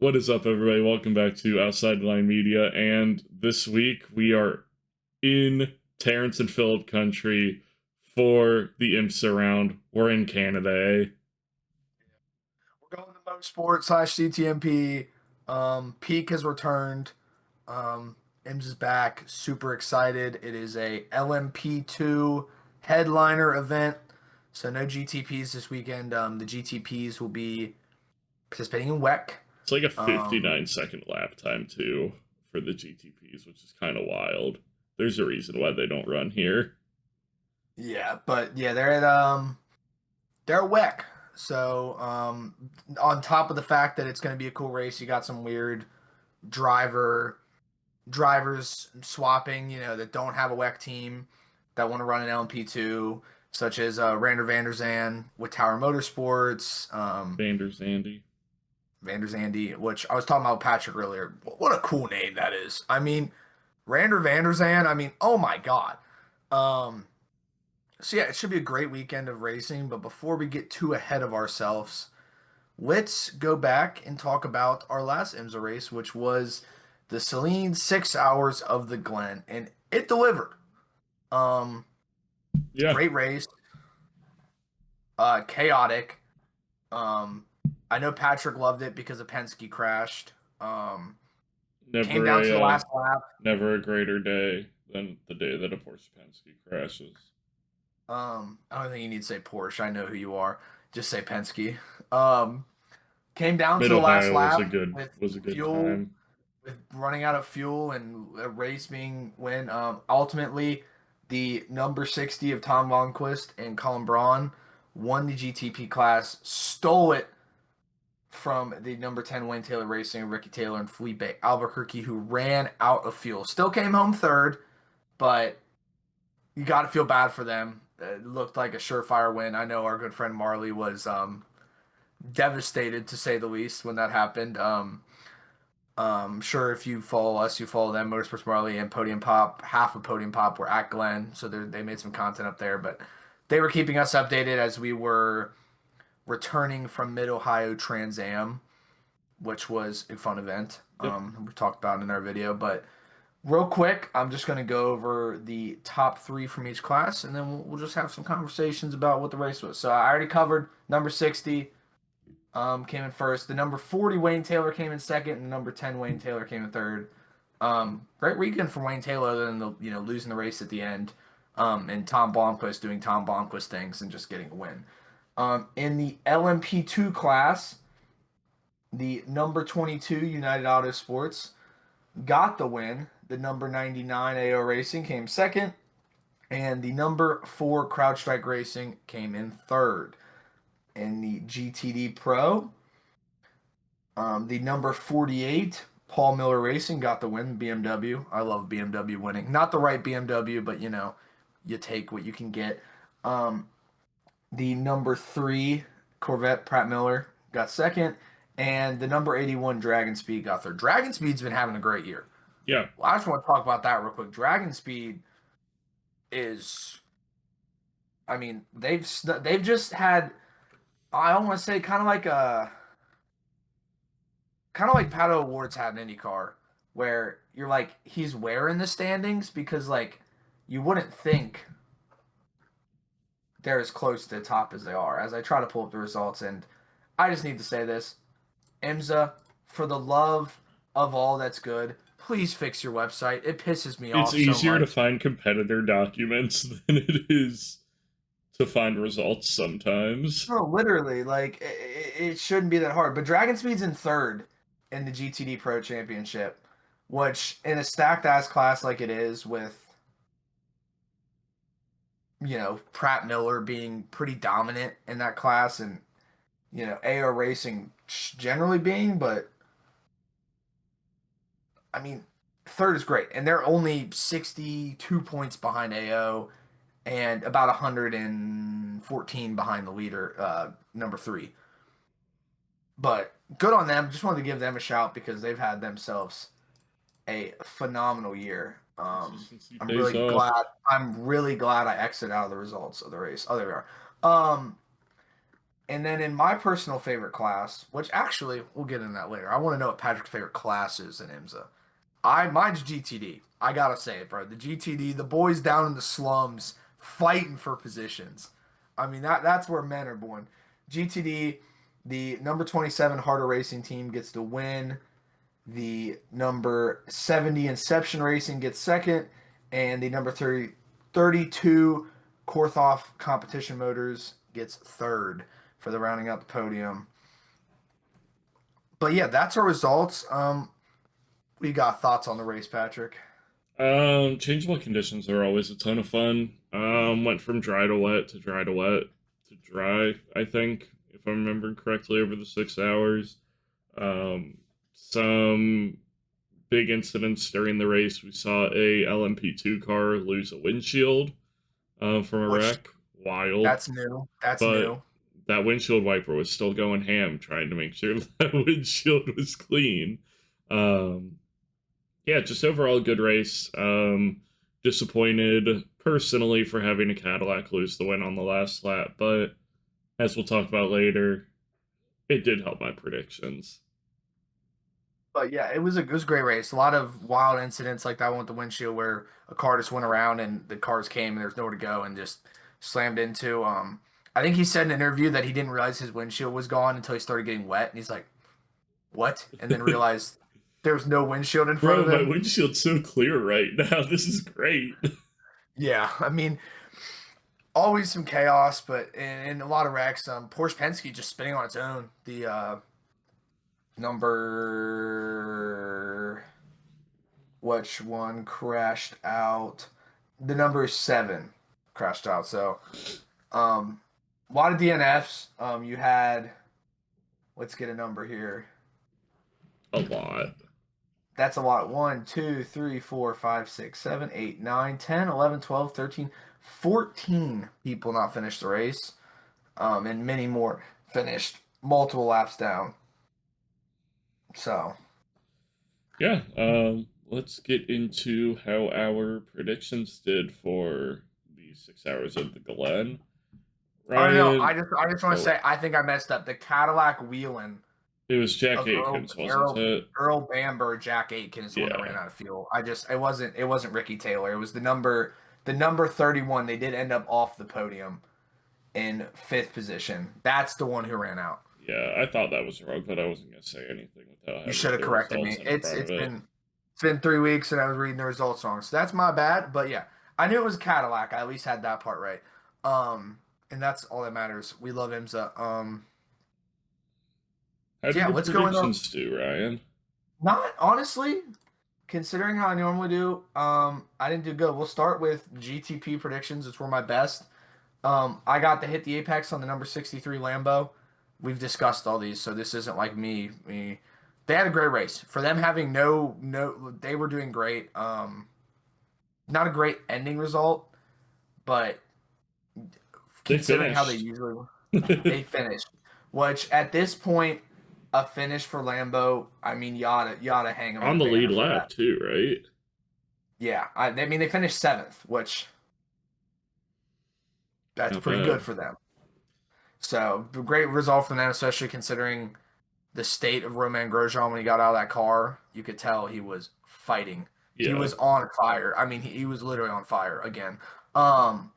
What is up, everybody? Welcome back to Outside the Line Media. And this week we are in Terrence and Phillip country for the IMSA round. We're in Canada, eh? We're going to Mosport slash CTMP. Peak has returned. IMS is back. Super excited. It is a LMP2 headliner event. So no GTPs this weekend. The GTPs will be participating in WEC. It's like a 59-second lap time, too, for the GTPs, which is kind of wild. There's a reason why they don't run here. Yeah, but yeah, they're at WEC. So on top of the fact that it's going to be a cool race, you got some weird drivers swapping, that don't have a WEC team that want to run an LMP2, such as Rander van der Zand with Tire Motorsports. Van der Zandy, which I was talking about Patrick earlier. What a cool name that is. I mean, Rander van der Zand, oh my God. So yeah, it should be a great weekend of racing, but before we get too ahead of ourselves, let's go back and talk about our last IMSA race, which was the Celine 6 Hours of the Glen, and it delivered. Yeah. Great race. Chaotic. I know Patrick loved it because of Penske crashed. Came down to the last lap. Never a greater day than the day that a Porsche Penske crashes. I don't think you need to say Porsche. I know who you are. Just say Penske. Came down to the last lap was a good fuel, time. With running out of fuel and a race being win. Ultimately, the number 60 of Tom Lundquist and Colin Braun won the GTP class, stole it from the number 10 Wayne Taylor Racing, Ricky Taylor, and Felipe Albuquerque, who ran out of fuel. Still came home third, but you got to feel bad for them. It looked like a surefire win. I know our good friend Marley was devastated, to say the least, when that happened. Sure, if you follow us, you follow them. Motorsports Marley and Podium Pop, half of Podium Pop were at Glen, so they made some content up there. But they were keeping us updated as we were returning from Mid-Ohio Trans Am, which was a fun event. We talked about it in our video, but real quick, I'm just going to go over the top three from each class, and then we'll just have some conversations about what the race was. So I already covered number 60 came in first. The number 40 Wayne Taylor came in second, and the number 10 Wayne Taylor came in third. Great weekend for Wayne Taylor, other than losing the race at the end, and Tom Blomqvist doing Tom Blomqvist things and just getting a win. In the LMP2 class, the number 22 United Auto Sports got the win. The number 99 AO Racing came second, and the number 4 CrowdStrike Racing came in third. In the GTD Pro, the number 48 Paul Miller Racing got the win. BMW. I love BMW winning. Not the right BMW, but you take what you can get. The number 3 Corvette Pratt Miller got second, and the number 81 Dragon Speed got third. Dragon Speed's been having a great year. Yeah. Well, I just want to talk about that real quick. Dragon Speed is, they've just had, I don't want to say kind of like Pato O'Ward's had in IndyCar, where you're like, he's where in the standings, because like you wouldn't think they're as close to the top as they are. As I try to pull up the results, and I just need to say this, IMSA, for the love of all that's good, please fix your website. It pisses me off so much. It's easier to find competitor documents than it is to find results sometimes. No, literally, like, it shouldn't be that hard. But Dragon Speed's in third in the GTD Pro Championship, which in a stacked-ass class like it is, with, Pratt Miller being pretty dominant in that class, and, AO Racing generally being, but, third is great. And they're only 62 points behind AO, and about 114 behind the leader, number 3. But good on them. Just wanted to give them a shout because they've had themselves a phenomenal year. I'm really glad I exited out of the results of the race. Oh, there we are. And then in my personal favorite class, which actually we'll get into that later. I want to know what Patrick's favorite class is in IMSA. Mine's GTD. I gotta say it, bro. The GTD, the boys down in the slums fighting for positions. I mean that's where men are born. GTD, the number 27 Harder Racing team gets to win. The number 70 Inception Racing gets second, and the number 32 Korthoff Competition Motors gets third for the rounding out the podium. But yeah, that's our results. We got thoughts on the race, Patrick? Changeable conditions are always a ton of fun. Went from dry to wet to dry to wet to dry, I think, if I'm remembering correctly, over the 6 hours. Some big incidents during the race. We saw a LMP2 car lose a windshield from a Which wreck. Wild. that's new. That's But new. that windshield wiper was still going ham trying to make sure that windshield was clean. Um, yeah, just overall good race. Disappointed personally for having a Cadillac lose the win on the last lap, but as we'll talk about later, it did help my predictions. But yeah, it was a great race. A lot of wild incidents like that one with the windshield where a car just went around and the cars came and there's nowhere to go and just slammed into. I think he said in an interview that he didn't realize his windshield was gone until he started getting wet, and he's like, "What?" And then realized there was no windshield in front Bro, of my him. windshield's so clear right now. This is great. Yeah, I mean, always some chaos, but in a lot of wrecks, Porsche Penske just spinning on its own. The number which one crashed out? The number 7 crashed out. So, a lot of DNFs. You had, let's get a number here. A lot. That's a lot. 1, 2, 3, 4, 5, 6, 7, 8, 9, 10, 11, 12, 13, 14 people not finished the race. And many more finished multiple laps down. So, Yeah, let's get into how our predictions did for the 6 hours of the Glen. I don't know. Ryan, I just want to oh, say I think I messed up. The Cadillac wheeling it was Jack of Aikens, wasn't it? Earl Bamber, Jack Aitken is the one that ran Yeah, out of fuel. It wasn't Ricky Taylor. It was the number 31. They did end up off the podium in 5th position. That's the one who ran out. yeah, I thought that was wrong, but I wasn't gonna say anything without You having should have the corrected results me. in It's front of it's it. been it's been 3 weeks and I was reading the results wrong. So that's my bad. But yeah, I knew it was Cadillac. I at least had that part right. And that's all that matters. We love IMSA. How So did yeah, your let's go into predictions do, Ryan? not honestly. Considering how I normally do, I didn't do good. We'll start with GTP predictions, which were my best. I got to hit the apex on the number 63 Lambo. We've discussed all these, so this isn't like me. They had a great race. For them having no, they were doing great. Not a great ending result, but They considering how they finished. usually were, they finished. Which at this point, a finish for Lambo, I mean, you oughta hang them in On a the banner lead for lap that. too, right? Yeah, I mean they finished 7th, which that's Not pretty good bad. for them. So great result from them, especially considering the state of Romain Grosjean when he got out of that car. You could tell he was fighting. He Yeah. was on fire. I mean, he was literally on fire again. Um,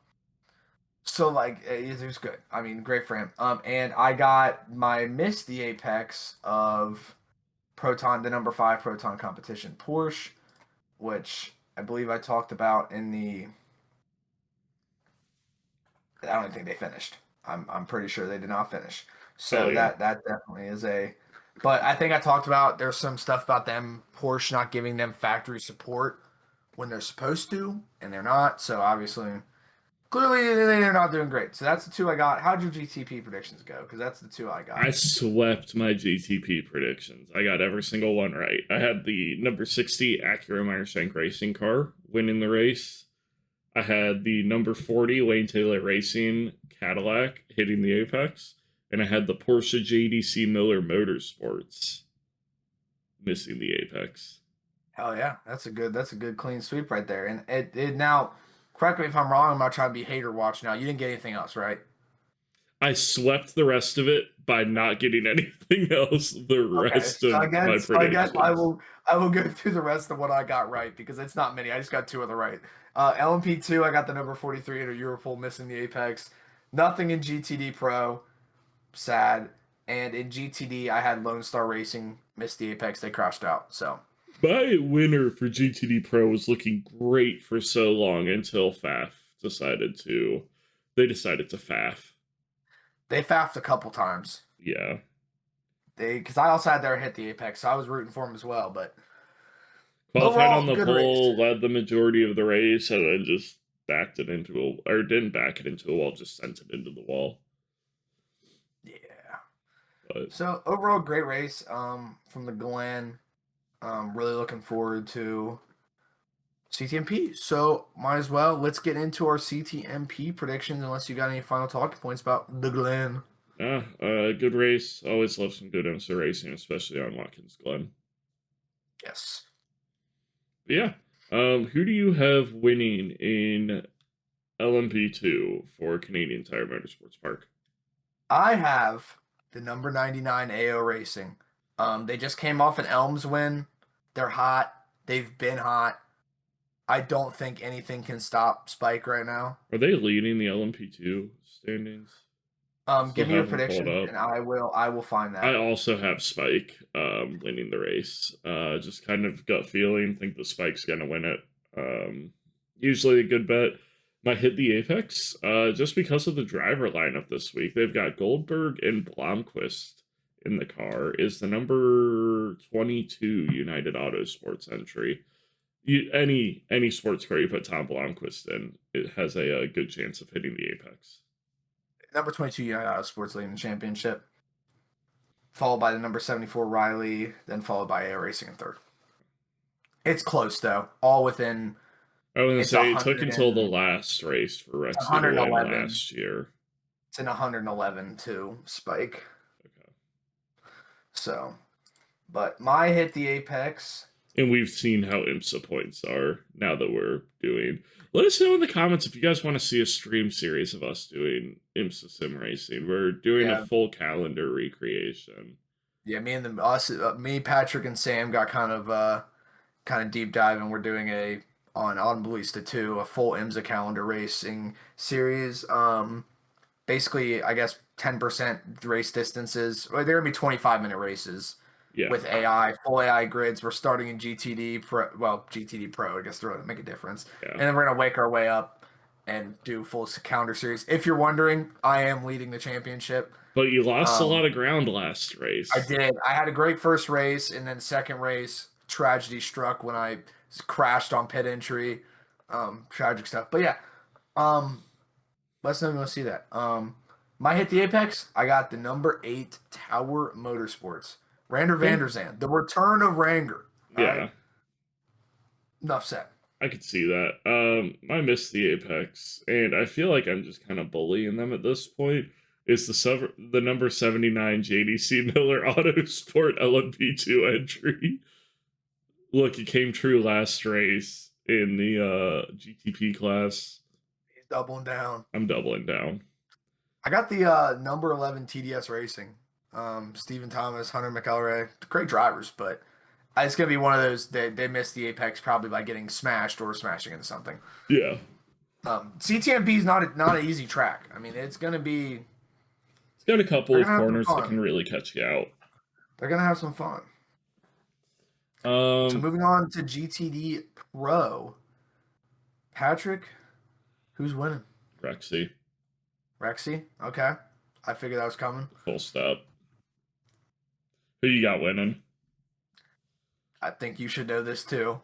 so like it was good. I mean, great for him. And I missed the apex of Proton, the number 5 Proton competition Porsche, which I believe I talked about in the. I don't even think they finished. I'm pretty sure they did not finish. Oh So yeah. that definitely is a. But I think I talked about there's some stuff about them Porsche not giving them factory support when they're supposed to, and they're not. So obviously, clearly they're not doing great. So that's the 2 I got. How'd your GTP predictions go? Because that's the 2 I I got. swept my GTP predictions. I got every single one right. I had the number 60 Acura Meyershank racing car winning the race. I had the number 40 Wayne Taylor Racing Cadillac hitting the apex. And I had the Porsche JDC Miller Motorsports missing the apex. Hell yeah, that's a good clean sweep right there. And it now, correct me if I'm wrong. I'm not trying to be hater watch now. You didn't get anything else, right? I swept the rest of it by not getting anything else the Okay, rest of my I guess predictions. I will go through the rest of what I got right because it's not many. I just got two of the right. LMP2, I got the number 43 in a Europol missing the apex. Nothing in GTD Pro, sad. And in GTD, I had Lone Star Racing missed the apex. They crashed out. So My winner for GTD Pro was looking great for so long until they decided to faff. they faffed a couple times. Yeah. Because I also had their hit the apex, so I was rooting for them as well. But Qualified on overall, the good race. pole, led the majority of the race, and then just didn't back it into a wall, just sent it into the wall. Yeah. But So overall, great race. From the Glen. Really looking forward to CTMP. So might as well let's get into our CTMP predictions. Unless you got any final talking points about the Glen. good race. Always love some good IMSA racing, especially on Watkins Glen. Yes. But yeah. Who do you have winning in LMP2 for Canadian Tire Motorsports Park? I have the number 99 AO Racing. They just came off an Elms win. They're hot. They've been hot. I don't think anything can stop Spike right now. Are they leading the LMP2 standings? Still Give me your haven't pulled prediction, up. and I will find that. I also have Spike winning the race. Just kind of gut feeling. Think the Spike's gonna win it. Usually a good bet. Might hit the apex. Just because of the driver lineup this week. They've got Goldberg and Blomqvist in the car. Is the number 22 United Autosports entry. Any sports car you put Tom Blomqvist in, it has a good chance of hitting the apex. Number 22 United Autosports leading the championship, followed by the number 74 Riley, then followed by AO Racing in third. It's close though, all within. I was gonna say it took until the and last race for Rexy to 111. win last year. It's in 111 to Spike. Okay. So, but my hit the apex. And we've seen how IMSA points are now that we're doing. Let us know in the comments if you guys want to see a stream series of us doing IMSA sim racing. We're doing a full calendar recreation. Yeah, me, Patrick, and Sam got kind of deep diving. We're doing on Automobilista 2, a full IMSA calendar racing series. Basically, I guess 10% race distances. Well, they're gonna be 25-minute races. Yeah. With AI, full AI grids. We're starting in GTD Pro. Well, GTD Pro, I guess they're going to make a difference. Yeah. And then we're going to wake our way up and do full calendar series. If you're wondering, I am leading the championship. But you lost a lot of ground last race. I did. I had a great first race, and then second race, tragedy struck when I crashed on pit entry. Tragic stuff. But yeah, let's know if you want to see that. My hit the apex, I got the number 8 Tower Motorsports. Rander Vanderzand, the return of Ranger. Yeah. Right? Enough said. I could see that. I missed the apex, and I feel like I'm just kind of bullying them at this point. Is the number 79 JDC Miller Autosport LMP2 entry? Look, it came true last race in the GTP class. He's doubling down. I'm doubling down. I got the number 11 TDS Racing. Stephen Thomas, Hunter McElroy, great drivers, but it's gonna be one of those that they missed the apex probably by getting smashed or smashing into something. Yeah. CTMP is not an easy track. I mean, it's gonna be. It's got a couple of corners that can really catch you out. They're gonna have some fun. So moving on to GTD Pro. Patrick, who's winning? Rexy. Okay. I figured that was coming. Full stop. Who you got winning? I think you should know this too.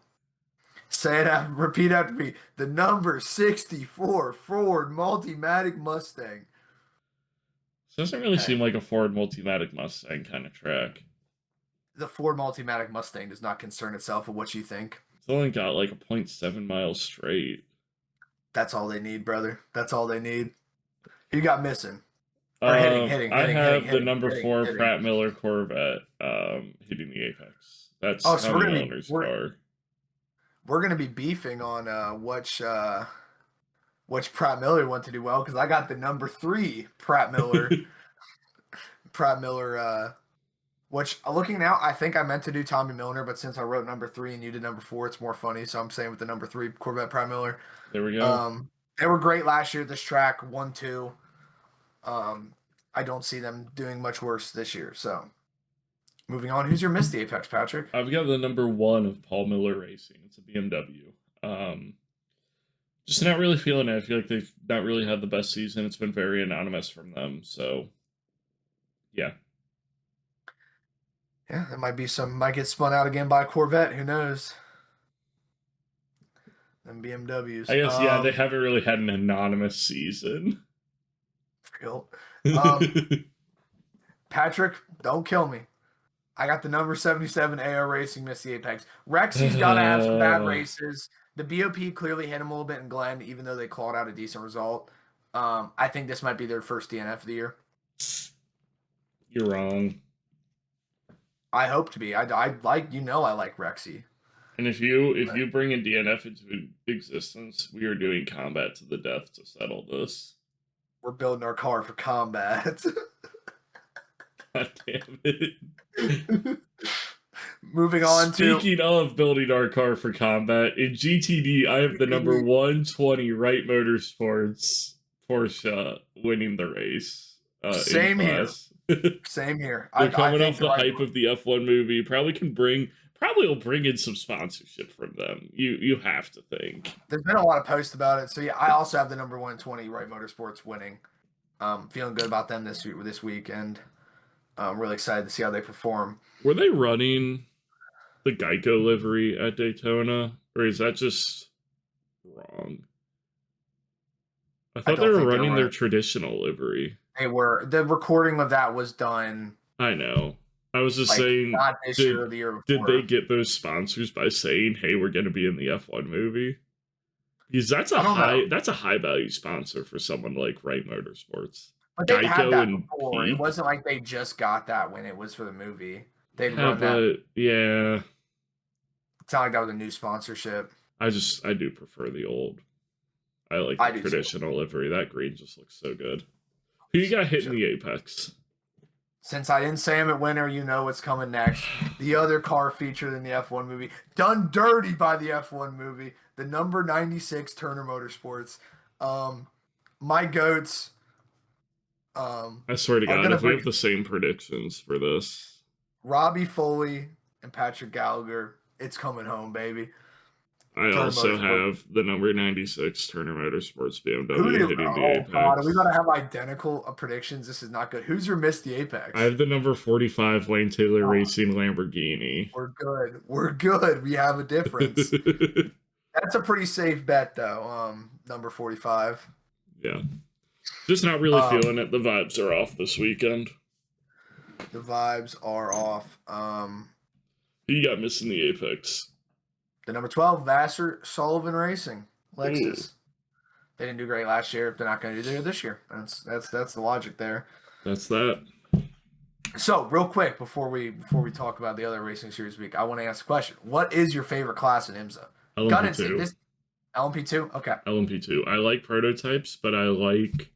Say it out, repeat after me. The number 64 Ford Multimatic Mustang. This doesn't really seem like a Ford Multimatic Mustang kind of track. The Ford Multimatic Mustang does not concern itself with what you think. It's only got like a 0.7 miles straight. That's all they need, brother. That's all they need. Who you got missing? Hitting, I have the number 4 Pratt Miller Corvette hitting the apex. That's how the owners are. We're gonna be beefing on which which Pratt Miller went to do well because I got the number 3 Pratt Miller. Pratt Miller, which looking now, I think I meant to do Tommy Milner, but since I wrote number 3 and you did number 4, it's more funny. So I'm saying with the number 3 Corvette Pratt Miller. There we go. They were great last year at this track, 1-2. I don't see them doing much worse this year. So moving on, who's your Miss the Apex, Patrick? I've got the number 1 of Paul Miller Racing. It's a BMW. Just not really feeling it. I feel like they've not really had the best season. It's been very anonymous from them. So, yeah. Yeah, there might get spun out again by a Corvette. Who knows? Them BMWs. I guess, yeah, they haven't really had an anonymous season. Real. Patrick, don't kill me. I got the number 77 AO Racing Miss the Apex. Rexy's got to have some bad races. The BOP clearly hit him a little bit in Glen, even though they clawed out a decent result. I think this might be their first DNF of the year. You're wrong. I hope to be. I like I like Rexy. And if you bring a DNF into existence, we are doing combat to the death to settle this. We're building our car for combat. God damn it. Moving on Speaking of building our car for combat, in GTD, I have the number 120 Wright Motorsports Porsche winning the race. Same here. Same here. They're coming off the hype of the F1 movie. Probably will bring in some sponsorship from them. You have to think. There's been a lot of posts about it. So yeah, I also have the number 120 Wright Motorsports winning. Feeling good about them this week, and I'm really excited to see how they perform. Were they running the Geico livery at Daytona, or is that just wrong? I thought they were running their traditional livery. They were. The recording of that was done. I know. I was just saying, not this year or the year before. Did they get those sponsors by saying, "Hey, we're going to be in the F1 movie"? Because that's a high value sponsor for someone like Wright Motorsports. But they had that before. It wasn't like they just got that when it was for the movie. They'd run that. Yeah. It's not like that was a new sponsorship. I do prefer the old. I like the traditional livery. That green just looks so good. Who you got hitting the Apex? Since I didn't say him at winner, you know what's coming next. The other car featured in the F1 movie. Done dirty by the F1 movie. The number 96 Turner Motorsports. My goats. I swear to God, if we have the same predictions for this. Robbie Foley and Patrick Gallagher, it's coming home, baby. I also have the number 96 Turner Motorsports BMW hitting the Apex. God, are we going to have identical predictions? This is not good. Who's your Miss the Apex? I have the number 45 Wayne Taylor Racing Lamborghini. We're good. We're good. We have a difference. That's a pretty safe bet, though. Number 45. Yeah. Just not really feeling it. The vibes are off this weekend. The vibes are off. Who you got missing the Apex? The number 12, Vassar Sullivan Racing, Lexus. They didn't do great last year. They're not going to do good this year. That's the logic there. That's that. So, real quick before we talk about the other racing series week, I want to ask a question. What is your favorite class in IMSA? LMP2. LMP2? Okay. LMP2. I like prototypes, but I like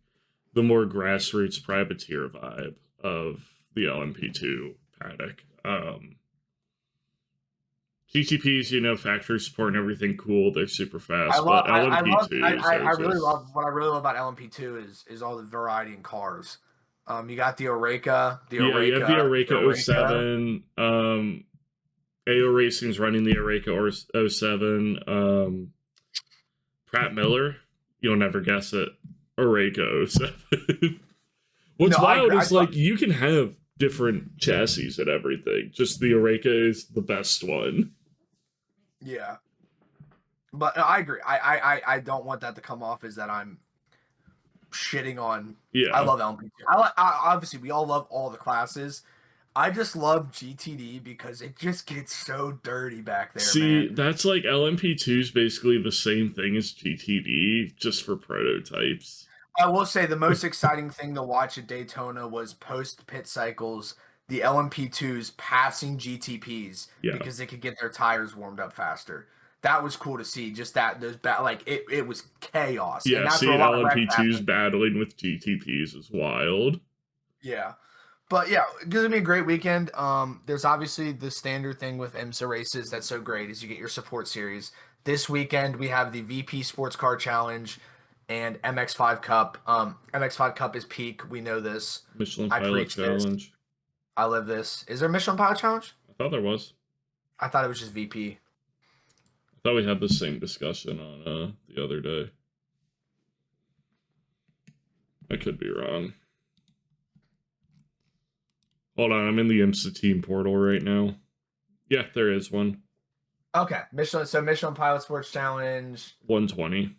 the more grassroots privateer vibe of the LMP2 paddock. GTPs, factory support and everything cool. They're super fast. But LMP2 I really love about LMP2 is all the variety in cars. You got the Oreca. You have the Oreca 07. AO Racing's running the Oreca 07. Pratt Miller, you'll never guess it. Oreca 07. What's wild is you can have different chassis and everything. Just the Oreca is the best one. Yeah. But I agree. I don't want that to come off as that I'm shitting on. Yeah. I love LMP2. Obviously, we all love all the classes. I just love GTD because it just gets so dirty back there. See, that's like LMP2 is basically the same thing as GTD, just for prototypes. I will say the most exciting thing to watch at Daytona was post pit cycles, the LMP2s passing GTPs because they could get their tires warmed up faster. that was cool to see. Just that those like it was chaos. Yeah, and that's where seeing a lot of wrecks LMP2s happen. battling with GTPs is wild. Yeah. But yeah, it's gonna be a great weekend. There's obviously the standard thing with IMSA races that's so great is you get your support series. This weekend we have the VP Sports Car Challenge and MX5 Cup. MX5 Cup is peak. We know this. Michelin I Pilot preach this. Challenge. I live this. Is there a Michelin Pilot Challenge? I thought there was. I thought it was just VP. I thought we had the same discussion on the other day. I could be wrong. Hold on, I'm in the IMSA team portal right now. Yeah, there is one. Okay, Michelin. So Michelin Pilot Sports Challenge. 120.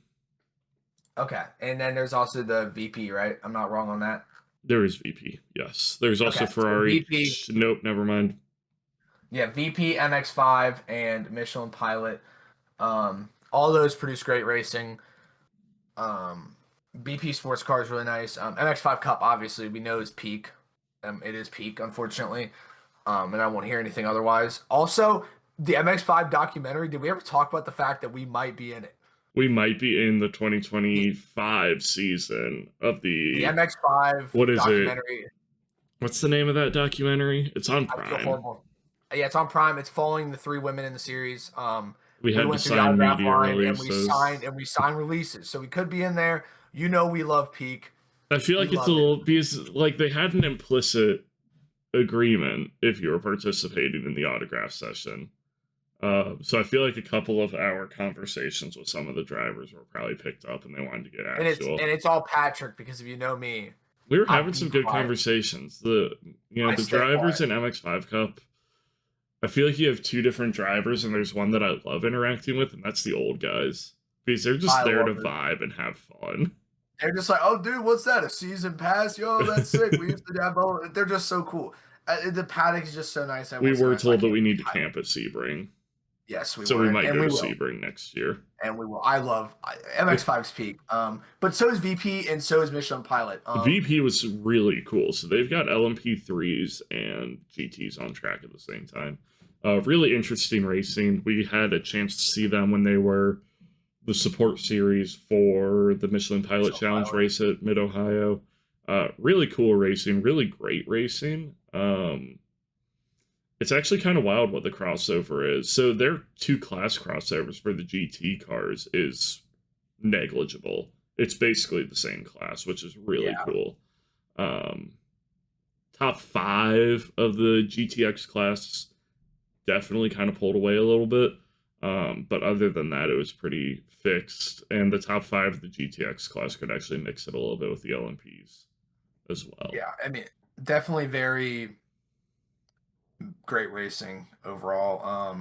Okay, and then there's also the VP, right? I'm not wrong on that. There is VP, yes. There's also Okay, so Ferrari. VP. Nope, never mind. Yeah, VP, MX5, and Michelin Pilot. All those produce great racing. BP Sports Car is really nice. MX5 Cup, obviously, we know is peak. It is peak, unfortunately. And I won't hear anything otherwise. Also, the MX5 documentary, did we ever talk about the fact that we might be in it? We might be in the 2025 season of The the MX5 what is documentary. it? What's the name of that documentary? It's on I feel Prime. horrible. Yeah, it's on Prime. It's following the 3 women in the series. We had to went through the sign autograph media line, releases. and we signed releases. So we could be in there. You know we love Peak. I feel like it's a little because like they had an implicit agreement if you were participating in the autograph session. So I feel like a couple of our conversations with some of the drivers were probably picked up, and they wanted to get actual. And it's all Patrick because if you know me, we were having some good conversations. The drivers in MX5 Cup. I feel like you have 2 different drivers, and there's one that I love interacting with, and that's the old guys because they're just there to vibe and have fun. They're just like, oh, dude, what's that? A season pass? Yo, that's sick. We used to have all. They're just so cool. The paddock is just so nice. We were told that we need to camp at Sebring. Yes, so we might go to Sebring next year. And we will. I love MX5's peak. But so is VP and so is Michelin Pilot. VP was really cool. So they've got LMP3s and GTs on track at the same time. Really interesting racing. We had a chance to see them when they were the support series for the Michelin Pilot Challenge race at Mid-Ohio. Really cool racing, really great racing. It's actually kind of wild what the crossover is. So their 2 class crossovers for the GT cars is negligible. It's basically the same class, which is really cool. Top 5 of the GTX class definitely kind of pulled away a little bit. But other than that, it was pretty fixed. And the top 5 of the GTX class could actually mix it a little bit with the LMPs as well. Yeah, I mean, definitely very great racing overall.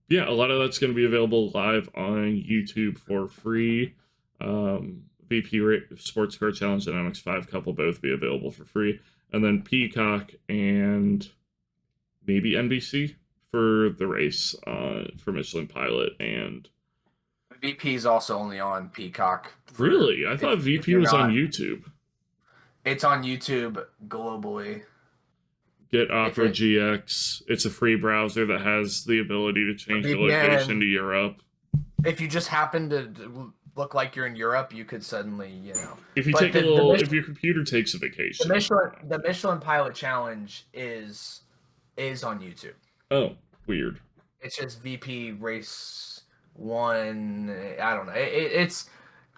Yeah, a lot of that's going to be available live on YouTube for free. VP Sports Car Challenge and MX5 Cup will both be available for free. And then Peacock and maybe NBC for the race for Michelin Pilot. And VP is also only on Peacock. Really? I thought VP was on YouTube. It's on YouTube globally. Get Opera GX. It's a free browser that has the ability to change the location to Europe. If you just happen to look like you're in Europe, you could suddenly, If you take if your computer takes a vacation. The Michelin Pilot Challenge is on YouTube. Oh, weird. It's just VP Race 1. I don't know. It's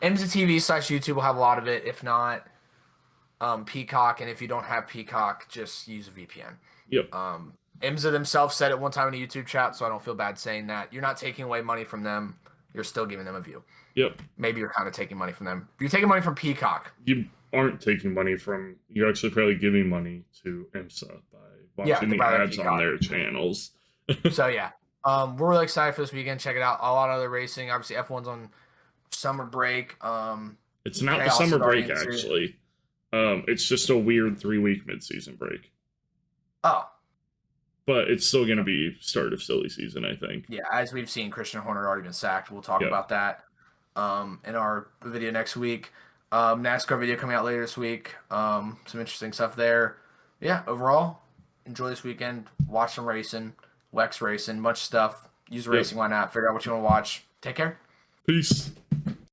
IMSA TV/YouTube will have a lot of it. If not, Peacock, and if you don't have Peacock, just use a VPN. Yep. IMSA themselves said it one time in a YouTube chat, so I don't feel bad saying that. You're not taking away money from them. You're still giving them a view. Yep. Maybe you're kind of taking money from them. If you're taking money from Peacock. You aren't taking money from... You're actually probably giving money to IMSA by watching the ads on their channels. So, yeah. We're really excited for this weekend. Check it out. A lot of other racing. Obviously, F1's on summer break. It's not the summer break, actually. It's just a weird 3-week mid-season break. Oh. But it's still going to be start of silly season, I think. Yeah, as we've seen, Christian Horner already been sacked. We'll talk about that in our video next week. NASCAR video coming out later this week. Some interesting stuff there. Yeah, overall, enjoy this weekend. Watch some racing, Wex racing, much stuff. Use the Racing Line app. Figure out what you want to watch. Take care. Peace.